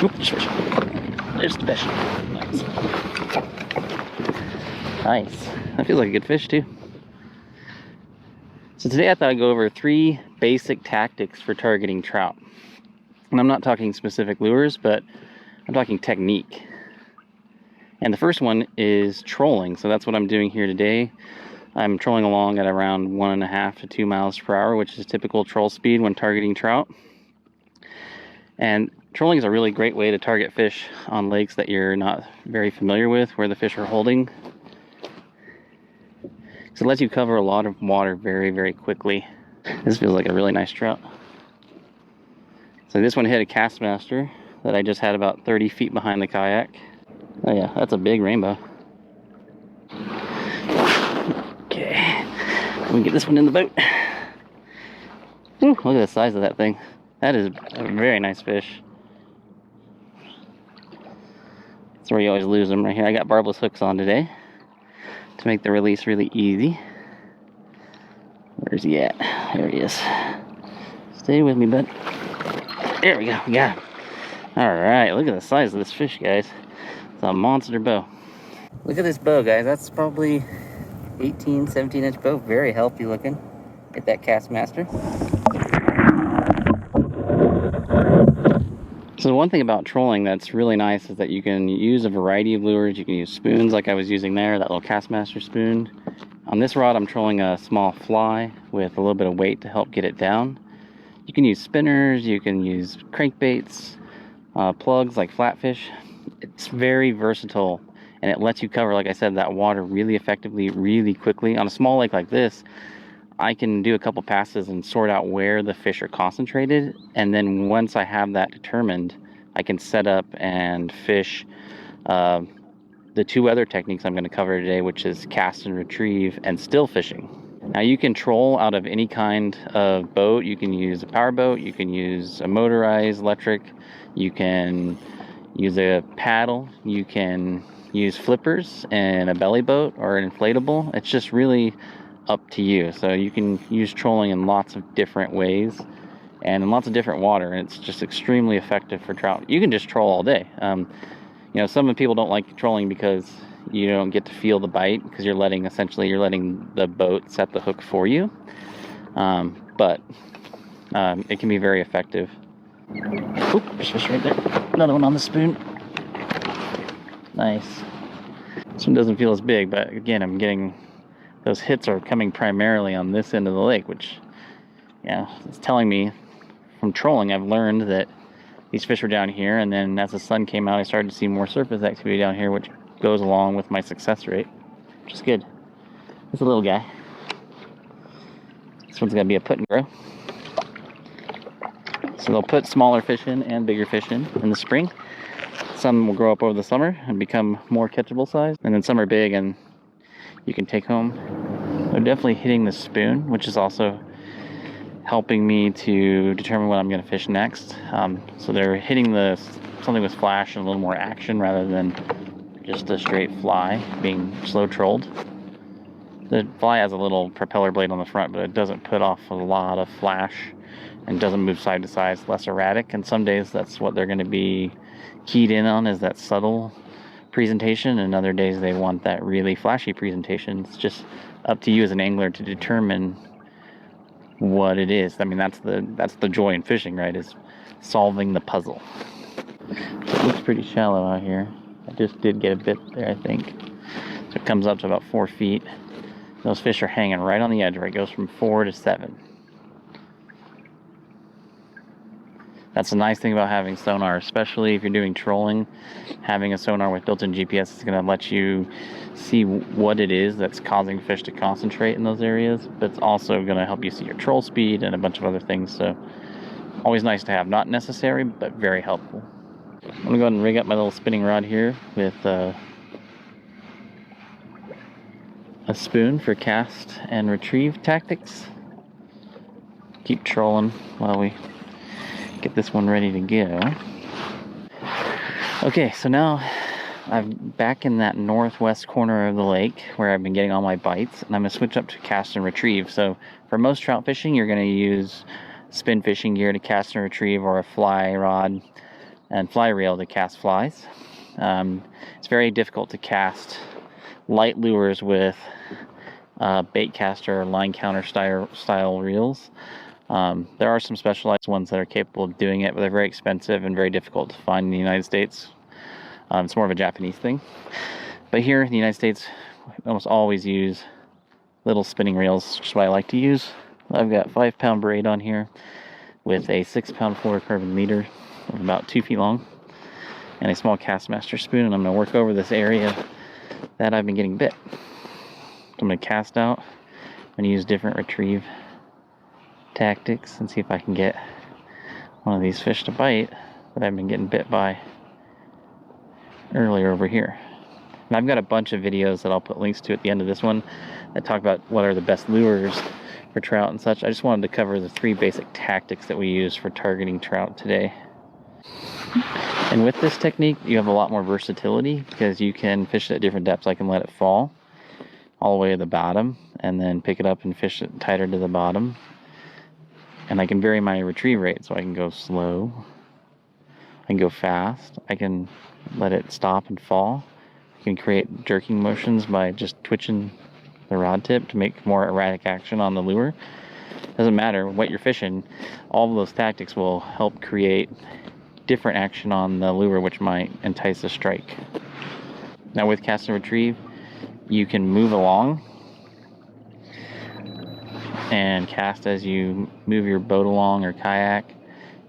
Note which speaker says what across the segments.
Speaker 1: Oops, fish. There's the fish. Nice. Nice. That feels like a good fish too. So today I thought I'd go over 3 basic tactics for targeting trout. And I'm not talking specific lures, but I'm talking technique. And the first one is trolling. So that's what I'm doing here today. I'm trolling along at around 1.5 to 2 miles per hour, which is typical troll speed when targeting trout. And trolling is a really great way to target fish on lakes that you're not very familiar with, where the fish are holding. So it lets you cover a lot of water very, very quickly. This feels like a really nice trout. So this one hit a Castmaster that I just had about 30 feet behind the kayak. Oh yeah, that's a big rainbow. Okay, let me get this one in the boat. Ooh, look at the size of that thing. That is a very nice fish. That's where you always lose them, right here. I got barbless hooks on today to make the release really easy. Where's he at? There he is. Stay with me, bud. There we go, we got him. Alright, look at the size of this fish, guys. It's a monster bow. Look at this bow, guys. That's probably 18, 17-inch bow. Very healthy looking. Get that Castmaster. So the one thing about trolling that's really nice is that you can use a variety of lures. You can use spoons like I was using there, that little Castmaster spoon. On this rod, I'm trolling a small fly with a little bit of weight to help get it down. You can use spinners, you can use crankbaits, plugs like flatfish. It's very versatile, and it lets you cover, like I said, that water really effectively, really quickly. On a small lake like this, I can do a couple passes and sort out where the fish are concentrated, and then once I have that determined, I can set up and fish the 2 other techniques I'm going to cover today, which is cast and retrieve and still fishing. Now you can troll out of any kind of boat. You can use a power boat, you can use a motorized electric, you can use a paddle, you can use flippers and a belly boat or an inflatable. It's just really up to you. So you can use trolling in lots of different ways and in lots of different water, and it's just extremely effective for trout. You can just troll all day. You know, some people don't like trolling because you don't get to feel the bite, because you're letting the boat set the hook for you. But it can be very effective. Oop, there's fish right there. Another one on the spoon. Nice. This one doesn't feel as big, but again, I'm getting those hits are coming primarily on this end of the lake, which, yeah, it's telling me from trolling, I've learned that these fish were down here, and then as the sun came out, I started to see more surface activity down here, which goes along with my success rate, which is good. It's a little guy. This one's gonna be a put and grow. So they'll put smaller fish in and bigger fish in the spring. Some will grow up over the summer and become more catchable size, and then some are big and you can take home. They're definitely hitting the spoon, which is also helping me to determine what I'm going to fish next. So they're hitting something with flash and a little more action rather than just a straight fly being slow trolled. The fly has a little propeller blade on the front, but it doesn't put off a lot of flash and doesn't move side to side. It's less erratic, and some days that's what they're going to be keyed in on, is that subtle presentation, and other days they want that really flashy presentation. It's just up to you as an angler to determine what it is. I mean, that's the joy in fishing, right? Is solving the puzzle. So it looks pretty shallow out here. I just did get a bit there, I think. So it comes up to about 4 feet. Those fish are hanging right on the edge where it goes from 4 to 7. That's the nice thing about having sonar, especially if you're doing trolling. Having a sonar with built-in GPS is going to let you see what it is that's causing fish to concentrate in those areas, but it's also going to help you see your troll speed and a bunch of other things. So always nice to have. Not necessary, but very helpful. I'm going to go ahead and rig up my little spinning rod here with a spoon for cast and retrieve tactics. Keep trolling while we get this one ready to go. Okay, so now I'm back in that northwest corner of the lake where I've been getting all my bites, and I'm going to switch up to cast and retrieve. So for most trout fishing, you're going to use spin fishing gear to cast and retrieve, or a fly rod. and fly reel to cast flies. It's very difficult to cast light lures with bait caster or line counter style reels. There are some specialized ones that are capable of doing it, but they're very expensive and very difficult to find in the United States. It's more of a Japanese thing. But here in the United States, we almost always use little spinning reels, which is what I like to use. I've got 5-pound braid on here with a 6-pound fluorocarbon leader of about 2 feet long and a small Castmaster spoon, and I'm going to work over this area that I've been getting bit. So I'm going to cast out. I'm going to use different retrieve tactics and see if I can get one of these fish to bite that I've been getting bit by earlier over here. And I've got a bunch of videos that I'll put links to at the end of this one that talk about what are the best lures for trout and such. I just wanted to cover the 3 basic tactics that we use for targeting trout today. And with this technique, you have a lot more versatility because you can fish it at different depths. I can let it fall all the way to the bottom and then pick it up and fish it tighter to the bottom. And I can vary my retrieve rate, so I can go slow, I can go fast, I can let it stop and fall. I can create jerking motions by just twitching the rod tip to make more erratic action on the lure. Doesn't matter what you're fishing, all of those tactics will help create different action on the lure, which might entice a strike. Now with cast and retrieve, you can move along and cast as you move your boat along or kayak.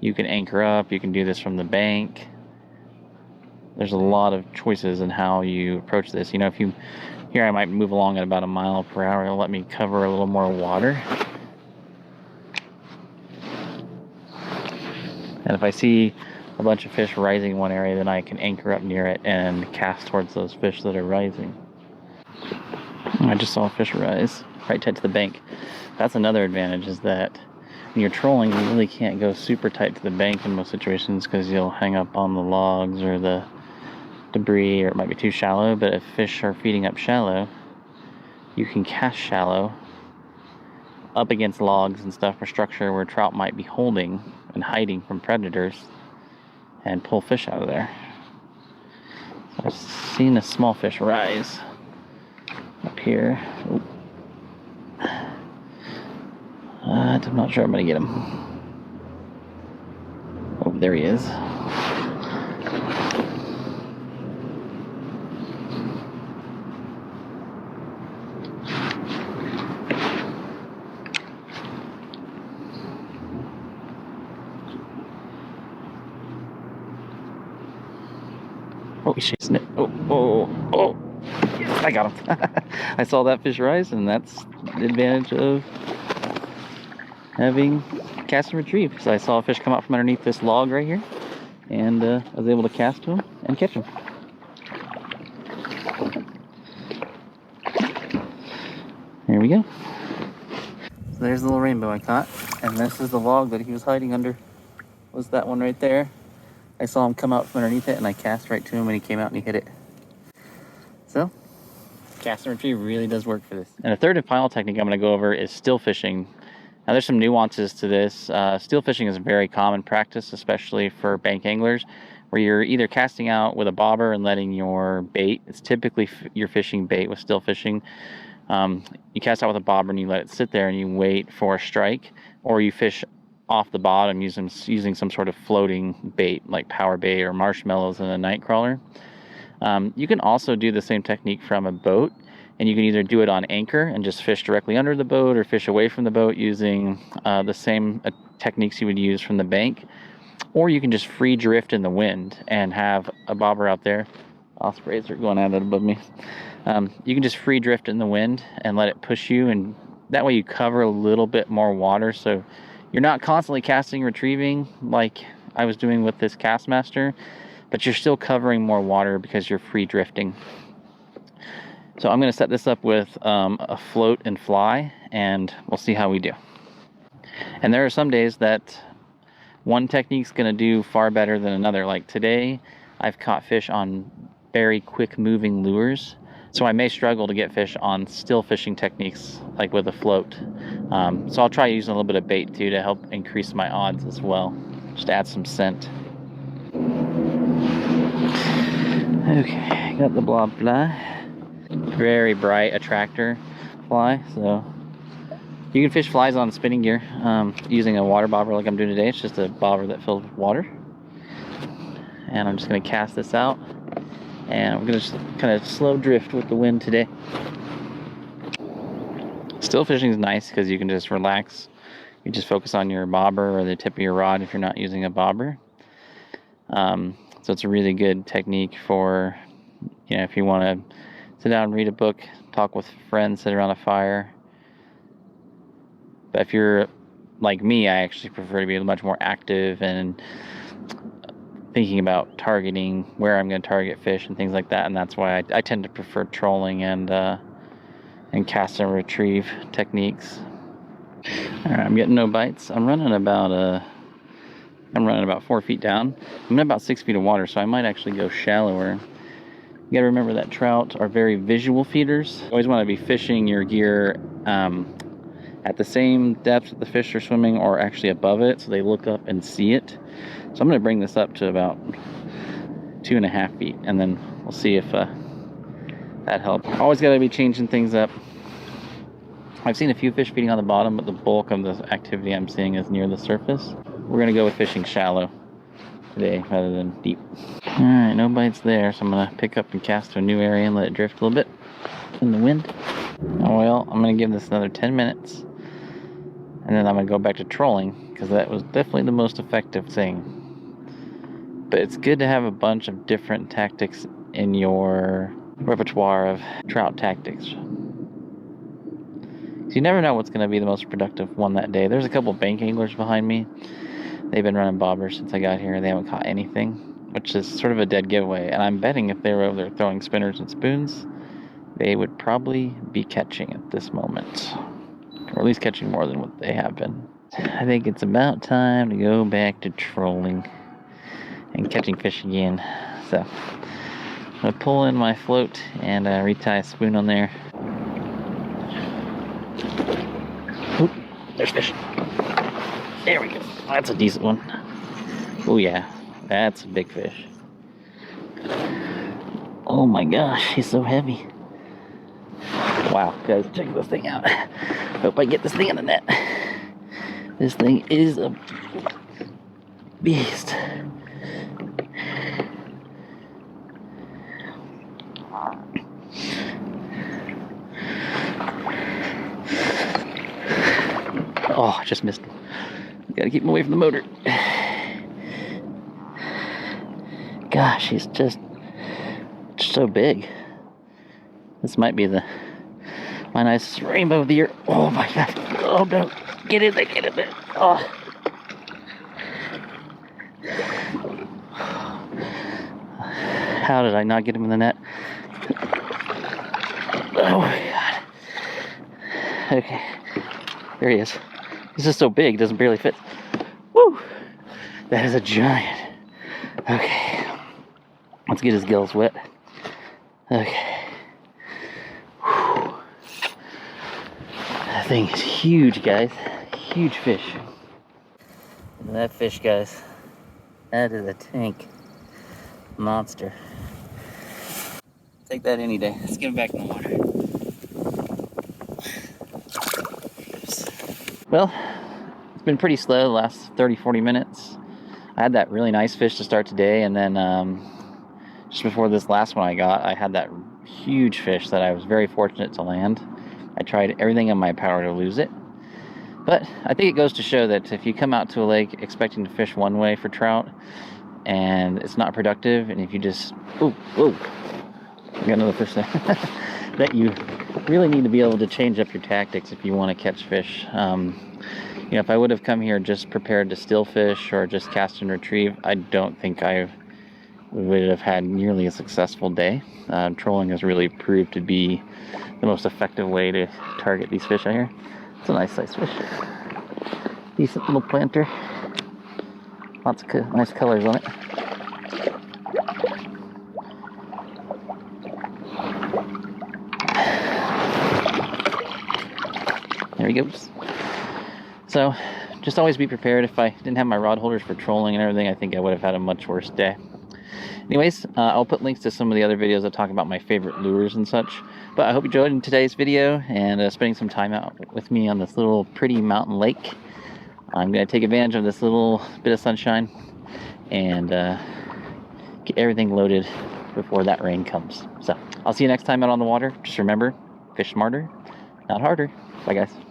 Speaker 1: You can anchor up, you can do this from the bank. There's a lot of choices in how you approach this. You know, here I might move along at about 1 mile per hour. It'll let me cover a little more water. And if I see a bunch of fish rising in one area, then I can anchor up near it and cast towards those fish that are rising. I just saw a fish rise right tight to the bank. That's another advantage, is that when you're trolling, you really can't go super tight to the bank in most situations because you'll hang up on the logs or the debris, or it might be too shallow. But if fish are feeding up shallow, you can cast shallow up against logs and stuff or structure where trout might be holding and hiding from predators and pull fish out of there. So I've seen a small fish rise up here. Ooh. I'm not sure I'm gonna get him. Oh, there he is. Oh, he's chasing it. Oh. I got him. I saw that fish rise, and that's the advantage of having cast and retrieve. So I saw a fish come out from underneath this log right here, and I was able to cast to him and catch him. There we go. So there's the little rainbow I caught, and this is the log that he was hiding under. Was that one right there? I saw him come out from underneath it, and I cast right to him, and he came out and he hit it. So, cast and retrieve really does work for this. And the third and final technique I'm going to go over is still fishing. Now there's some nuances to this. Still fishing is a very common practice, especially for bank anglers, where you're either casting out with a bobber and letting your bait, it's typically you're fishing bait with still fishing. You cast out with a bobber and you let it sit there and you wait for a strike, or you fish off the bottom using some sort of floating bait like power bait or marshmallows in a night crawler. You can also do the same technique from a boat, and you can either do it on anchor and just fish directly under the boat, or fish away from the boat using the same techniques you would use from the bank, or you can just free drift in the wind and have a bobber out there. Ospreys are going at it above me. You can just free drift in the wind and let it push you, and that way you cover a little bit more water, so you're not constantly casting, retrieving like I was doing with this Castmaster, but you're still covering more water because you're free drifting. So I'm going to set this up with a float and fly, and we'll see how we do. And there are some days that one technique's going to do far better than another. Like today, I've caught fish on very quick moving lures, so I may struggle to get fish on still fishing techniques like with a float. So I'll try using a little bit of bait too to help increase my odds as well, just to add some scent. Okay, got the blob fly. Very bright attractor fly, so you can fish flies on spinning gear using a water bobber like I'm doing today. It's just a bobber that fills with water. And I'm just going to cast this out, and I'm going to just kind of slow drift with the wind today. Still fishing is nice because you can just relax. You just focus on your bobber or the tip of your rod if you're not using a bobber. So it's a really good technique for, you know, if you want to sit down and read a book, talk with friends, sit around a fire. But if you're like me, I actually prefer to be much more active and thinking about targeting where I'm going to target fish and things like that. And that's why I tend to prefer trolling and cast and retrieve techniques. All right, I'm getting no bites. I'm running about 4 feet down. I'm in about 6 feet of water, so I might actually go shallower. You gotta remember that trout are very visual feeders. You always want to be fishing your gear at the same depth that the fish are swimming, or actually above it, so they look up and see it. So I'm gonna bring this up to about 2.5 feet, and then we'll see if that helps. Always gotta be changing things up. I've seen a few fish feeding on the bottom, but the bulk of the activity I'm seeing is near the surface. We're gonna go with fishing shallow today rather than deep. All right, no bites there, so I'm gonna pick up and cast to a new area and let it drift a little bit in the wind. Oh well, I'm gonna give this another 10 minutes, and then I'm gonna go back to trolling, because that was definitely the most effective thing. But it's good to have a bunch of different tactics in your repertoire of trout tactics. So you never know what's going to be the most productive one that day. There's a couple bank anglers behind me. They've been running bobbers since I got here. They haven't caught anything, which is sort of a dead giveaway. And I'm betting if they were over there throwing spinners and spoons, they would probably be catching at this moment. Or at least catching more than what they have been. I think it's about time to go back to trolling and catching fish again. So I'm going to pull in my float and retie a spoon on there. Oop, there's fish. There we go. That's a decent one. Oh yeah, that's a big fish. Oh my gosh, he's so heavy. Wow, guys, check this thing out. Hope I get this thing in the net. This thing is a beast. Oh, I just missed him. Gotta keep him away from the motor. Gosh, he's just so big. This might be my nice rainbow of the year. Oh my god. Oh no. Get in there, get in there. Oh. How did I not get him in the net? Oh my god. Okay. There he is. He's just so big, doesn't barely fit. Woo! That is a giant. Okay. Let's get his gills wet. Okay. Whew. That thing is huge, guys. Huge fish. Look at that fish, guys. That is a tank. Monster. Take that any day. Let's get him back in the water. Well, it's been pretty slow the last 30-40 minutes. I had that really nice fish to start today, and then just before this last one I had that huge fish that I was very fortunate to land. I tried everything in my power to lose it. But I think it goes to show that if you come out to a lake expecting to fish one way for trout, and it's not productive, and if you just, got another fish there, that you really need to be able to change up your tactics if you want to catch fish. You know, if I would have come here just prepared to still fish or just cast and retrieve, I don't think I would have had nearly a successful day. Trolling has really proved to be the most effective way to target these fish out here. It's a nice size fish. Decent little planter. Lots of nice colors on it. There he goes. So, just always be prepared. If I didn't have my rod holders for trolling and everything, I think I would have had a much worse day. Anyways, I'll put links to some of the other videos that talk about my favorite lures and such. But I hope you enjoyed today's video and spending some time out with me on this little pretty mountain lake. I'm going to take advantage of this little bit of sunshine and get everything loaded before that rain comes. So I'll see you next time out on the water. Just remember, fish smarter, not harder. Bye guys.